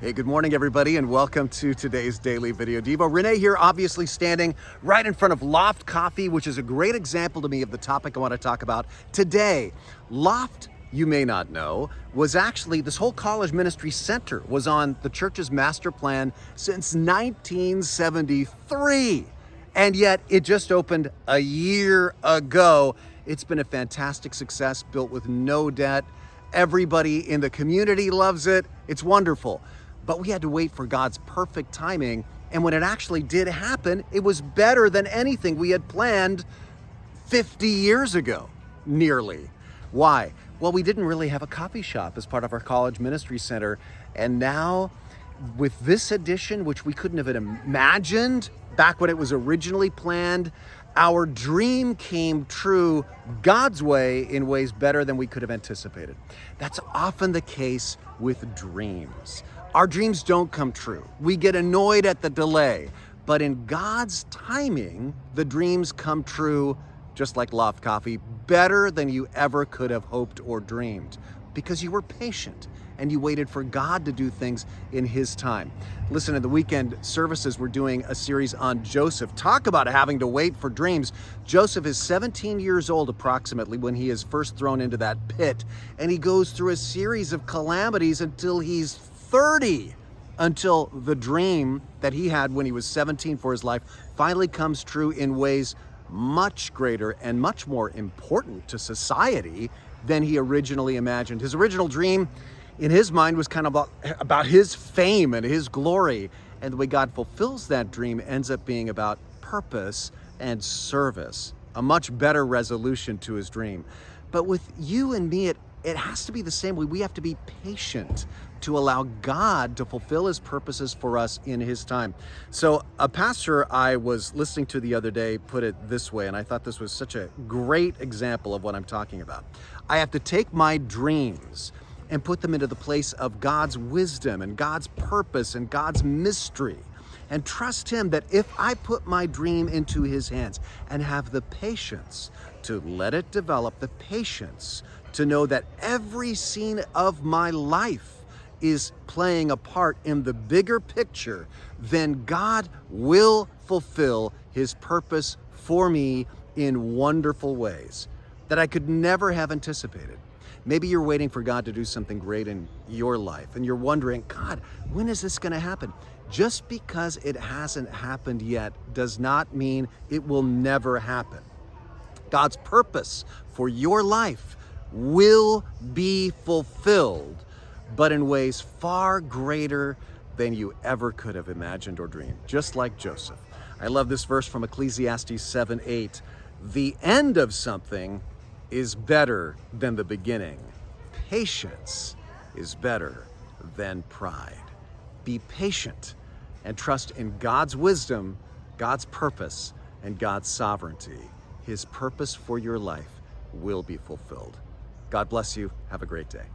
Hey, good morning, everybody, and welcome to today's daily Videodevo. Rene here, obviously standing right in front of Loft Coffee, which is a great example to me of the topic I want to talk about today. Loft, you may not know, was actually, this whole college ministry center was on the church's master plan since 1973. And yet it just opened a year ago. It's been a fantastic success, built with no debt. Everybody in the community loves it. It's wonderful. But we had to wait for God's perfect timing. And when it actually did happen, it was better than anything we had planned 50 years ago, nearly. Why? Well, we didn't really have a coffee shop as part of our college ministry center. And now with this addition, which we couldn't have imagined back when it was originally planned, our dream came true God's way in ways better than we could have anticipated. That's often the case with dreams. Our dreams don't come true. We get annoyed at the delay, but in God's timing, the dreams come true just like Loft Coffee, better than you ever could have hoped or dreamed, because you were patient and you waited for God to do things in His time. Listen, in the weekend services, we're doing a series on Joseph. Talk about having to wait for dreams. Joseph is 17 years old approximately when he is first thrown into that pit, and he goes through a series of calamities until he's 30, until the dream that he had when he was 17 for his life finally comes true in ways much greater and much more important to society than he originally imagined. His original dream in his mind was kind of about his fame and his glory. And the way God fulfills that dream ends up being about purpose and service, a much better resolution to his dream. But with you and me, it has to be the same way. We have to be patient to allow God to fulfill His purposes for us in His time. So a pastor I was listening to the other day put it this way, and I thought this was such a great example of what I'm talking about. I have to take my dreams and put them into the place of God's wisdom and God's purpose and God's mystery, and trust Him that if I put my dream into His hands and have the patience to let it develop, the patience to know that every scene of my life is playing a part in the bigger picture, then God will fulfill His purpose for me in wonderful ways that I could never have anticipated. Maybe you're waiting for God to do something great in your life, and you're wondering, God, when is this going to happen? Just because it hasn't happened yet does not mean it will never happen. God's purpose for your life will be fulfilled, but in ways far greater than you ever could have imagined or dreamed, just like Joseph. I love this verse from Ecclesiastes 7:8. The end of something is better than the beginning. Patience is better than pride. Be patient and trust in God's wisdom, God's purpose, and God's sovereignty. His purpose for your life will be fulfilled. God bless you. Have a great day.